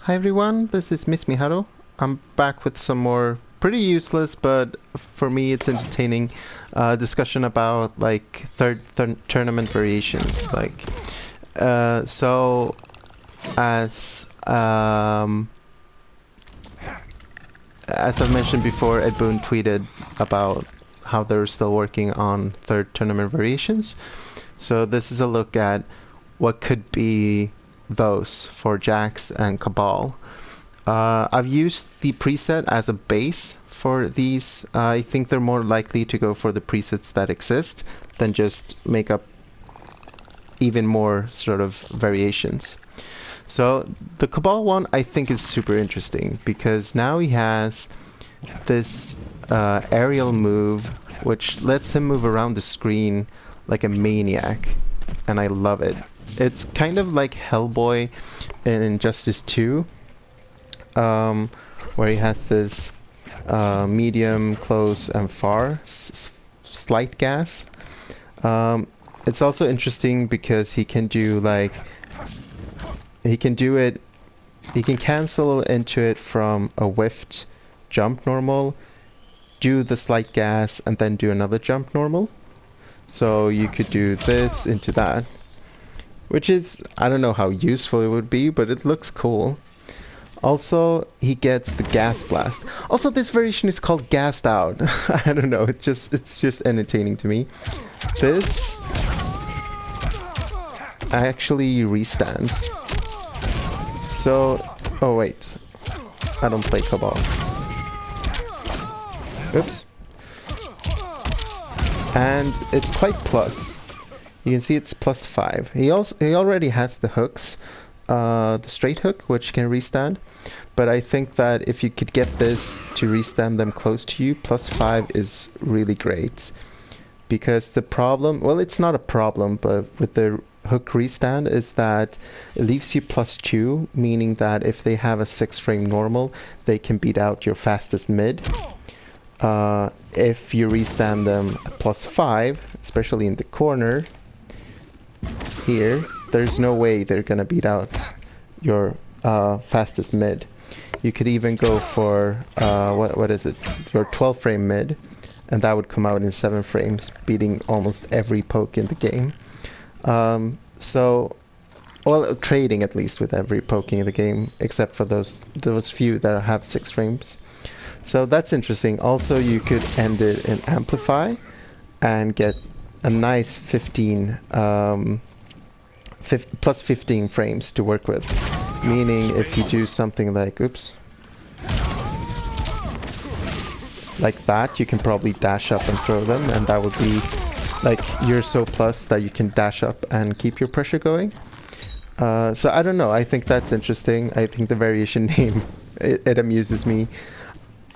Hi everyone, this is Miss Miharu. I'm back with some more pretty useless, but for me it's entertaining discussion about like third tournament variations. So as um, as I mentioned before, Ed Boon tweeted about how they're still working on third tournament variations. So this is a look at what could be those for Jax and Cabal. I've used the preset as a base for these. I think they're more likely to go for the presets that exist than just make up even more sort of variations. So the Cabal one I think is super interesting because now he has this aerial move which lets him move around the screen like a maniac, and I love it. It's kind of like Hellboy in Injustice 2, where he has this medium, close, and far slight gas. It's also interesting because he can do like he can cancel into it from a whiffed jump normal, do the slight gas, and then do another jump normal. So you could do this into that, which is, I don't know how useful it would be, but it looks cool. Also, he gets the gas blast. Also, this variation is called gassed out. I don't know, it's just entertaining to me. This actually restands. So, oh wait, I don't play Kabal. Oops. And it's quite plus. You can see it's +5. He already has the hooks, the straight hook, which can restand. But I think that if you could get this to restand them close to you, +5 is really great. Because the problem, well, it's not a problem, but with the hook restand is that it leaves you +2, meaning that if they have a 6-frame normal, they can beat out your fastest mid. If you restand them +5, especially in the corner here, there's no way they're gonna beat out your fastest mid. You could even go for what is it, your 12-frame mid, and that would come out in 7 frames, beating almost every poke in the game. Well, trading at least with every poking in the game, except for those few that have 6 frames. So that's interesting. Also, you could end it in Amplify and get a nice 15, plus 15 frames to work with. Meaning if you do something like, oops, like that, you can probably dash up and throw them, and that would be like you're so plus that you can dash up and keep your pressure going. So I don't know, I think that's interesting. I think the variation name, it amuses me.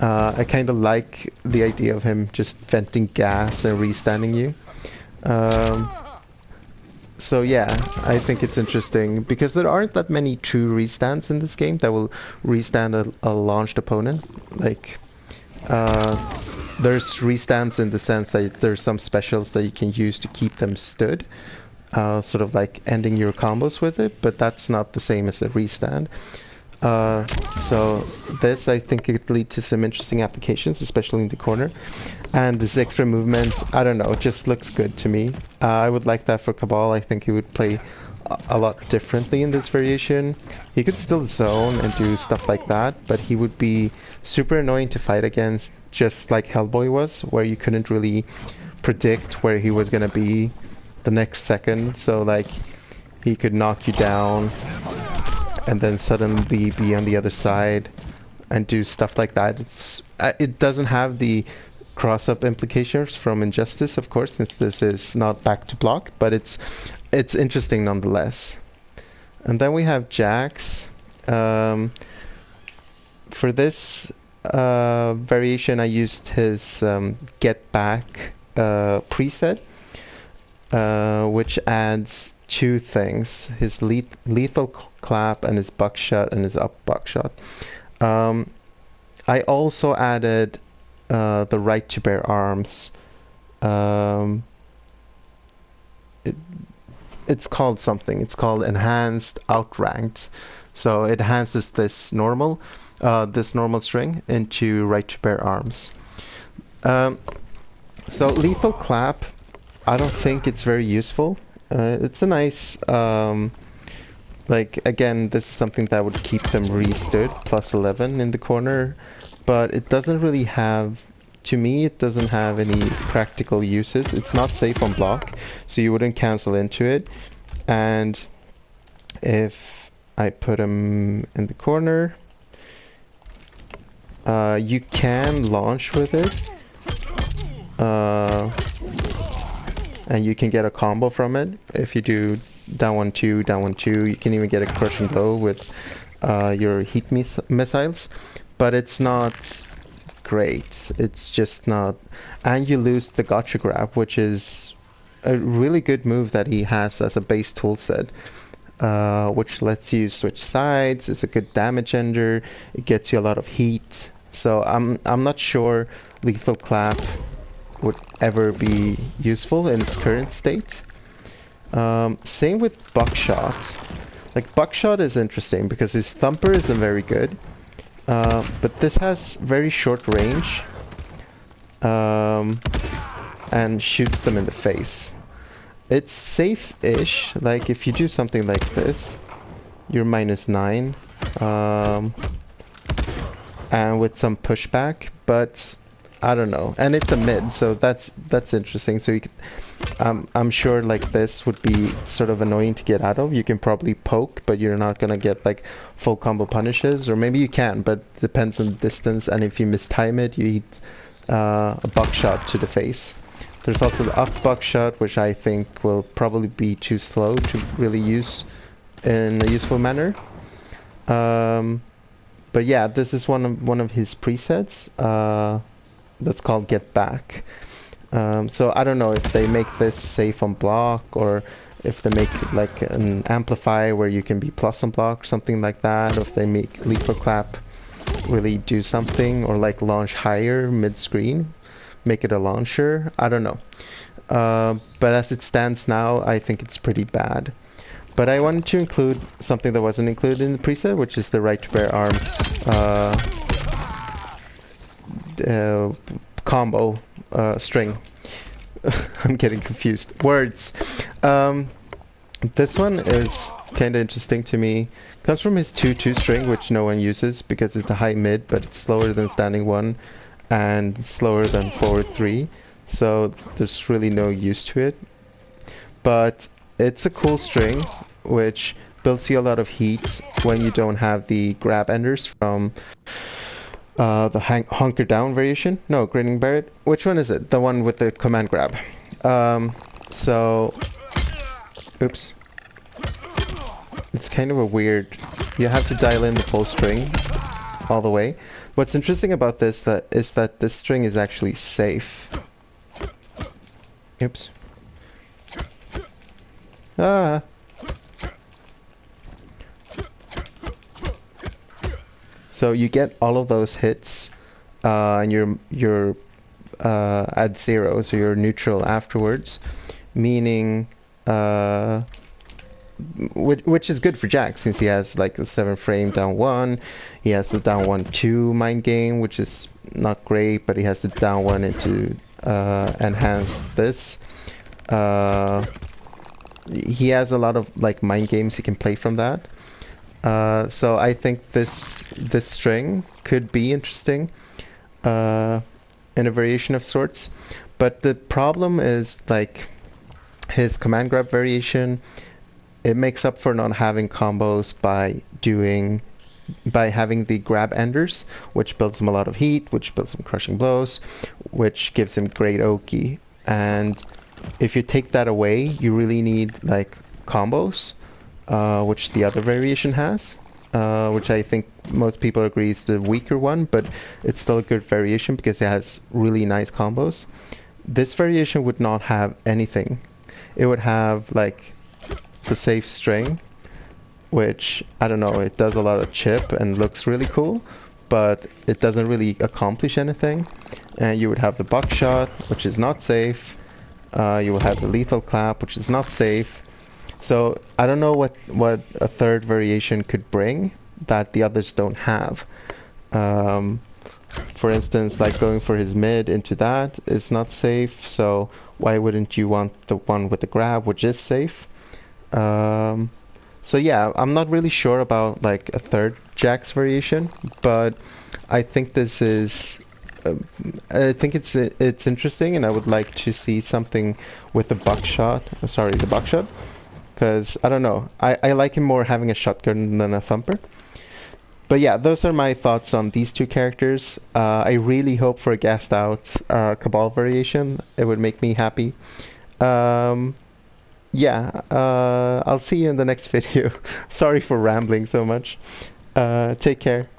I kind of like the idea of him just venting gas and restanding you. So yeah, I think it's interesting because there aren't that many true restands in this game that will restand a launched opponent. Like, there's restands in the sense that there's some specials that you can use to keep them stood, sort of like ending your combos with it, but that's not the same as a restand. So this, I think, could lead to some interesting applications, especially in the corner. And this extra movement, I don't know, it just looks good to me. I would like that for Cabal. I think he would play a lot differently in this variation. He could still zone and do stuff like that, but he would be super annoying to fight against, just like Hellboy was, where you couldn't really predict where he was gonna be the next second. So like, he could knock you down and then suddenly be on the other side and do stuff like that. It doesn't have the cross-up implications from Injustice, of course, since this is not back to block, but it's interesting nonetheless. And then we have Jax. For this variation, I used his Get Back preset, which adds 2 things: his lethal clap and his buckshot and his up buckshot. I also added the right to bear arms. It's called something. It's called enhanced outranked. So it enhances this normal string into right to bear arms. So lethal clap, I don't think it's very useful. It's a nice, like, again, this is something that would keep them re-stood, plus 11 in the corner, but it doesn't really have, to me, it doesn't have any practical uses. It's not safe on block, so you wouldn't cancel into it. And if I put him in the corner, you can launch with it. And you can get a combo from it. If you do down 1-2, down 1-2, you can even get a crushing blow with your heat missiles. But it's not great. It's just not. And you lose the gotcha grab, which is a really good move that he has as a base toolset, which lets you switch sides. It's a good damage ender. It gets you a lot of heat. So I'm not sure lethal clap would ever be useful in its current state. Same with buckshot. Like, buckshot is interesting because his thumper isn't very good, but this has very short range and shoots them in the face. It's safe-ish. Like, if you do something like this, you're -9, and with some pushback, but I don't know, and it's a mid, so that's interesting. So you could, I'm sure like this would be sort of annoying to get out of. You can probably poke, but you're not gonna get like full combo punishes, or maybe you can, but depends on the distance. And if you mistime it, you eat a buckshot to the face. There's also the up buckshot, which I think will probably be too slow to really use in a useful manner. But yeah, this is one of his presets. That's called Get Back. So I don't know if they make this safe on block, or if they make like an amplify where you can be plus on block or something like that, or if they make lethal clap really do something, or like launch higher mid-screen, make it a launcher. I don't know. But as it stands now, I think it's pretty bad. But I wanted to include something that wasn't included in the preset, which is the right to bear arms combo string. I'm getting confused. Words. This one is kind of interesting to me. Comes from his 2-2 string, which no one uses because it's a high mid, but it's slower than standing 1 and slower than forward 3. So there's really no use to it. But it's a cool string, which builds you a lot of heat when you don't have the grab enders from the hunker down variation. No, Grinning Barret. Which one is it? The one with the command grab. So, oops. It's kind of a weird. You have to dial in the full string all the way. What's interesting about this is that this string is actually safe. Oops. Ah. So you get all of those hits, and you're at 0, so you're neutral afterwards, meaning which is good for Jack since he has like a 7 frame down 1. He has the down 1-2 mind game, which is not great, but he has the down 1 into enhance this. He has a lot of like mind games he can play from that. So I think this string could be interesting in a variation of sorts. But the problem is like his command grab variation. It makes up for not having combos by having the grab enders, which builds him a lot of heat, which builds him crushing blows, which gives him great Oki. And if you take that away, you really need like combos, which the other variation has, which I think most people agree is the weaker one, but it's still a good variation because it has really nice combos. This variation would not have anything. It would have like the safe string, which I don't know, it does a lot of chip and looks really cool, but it doesn't really accomplish anything. And you would have the buckshot, which is not safe. You will have the lethal clap, which is not safe. So I don't know what a third variation could bring that the others don't have. Um, for instance, like going for his mid into that is not safe. So why wouldn't you want the one with the grab, which is safe? Um, so yeah, I'm not really sure about like a third Jax variation, but I think this is. I think it's interesting, and I would like to see something with the buckshot. Sorry, the buckshot, because I don't know. I like him more having a shotgun than a thumper. But yeah, those are my thoughts on these two characters. I really hope for a gassed out Cabal variation. It would make me happy. Um, yeah, I'll see you in the next video. Sorry for rambling so much. Take care.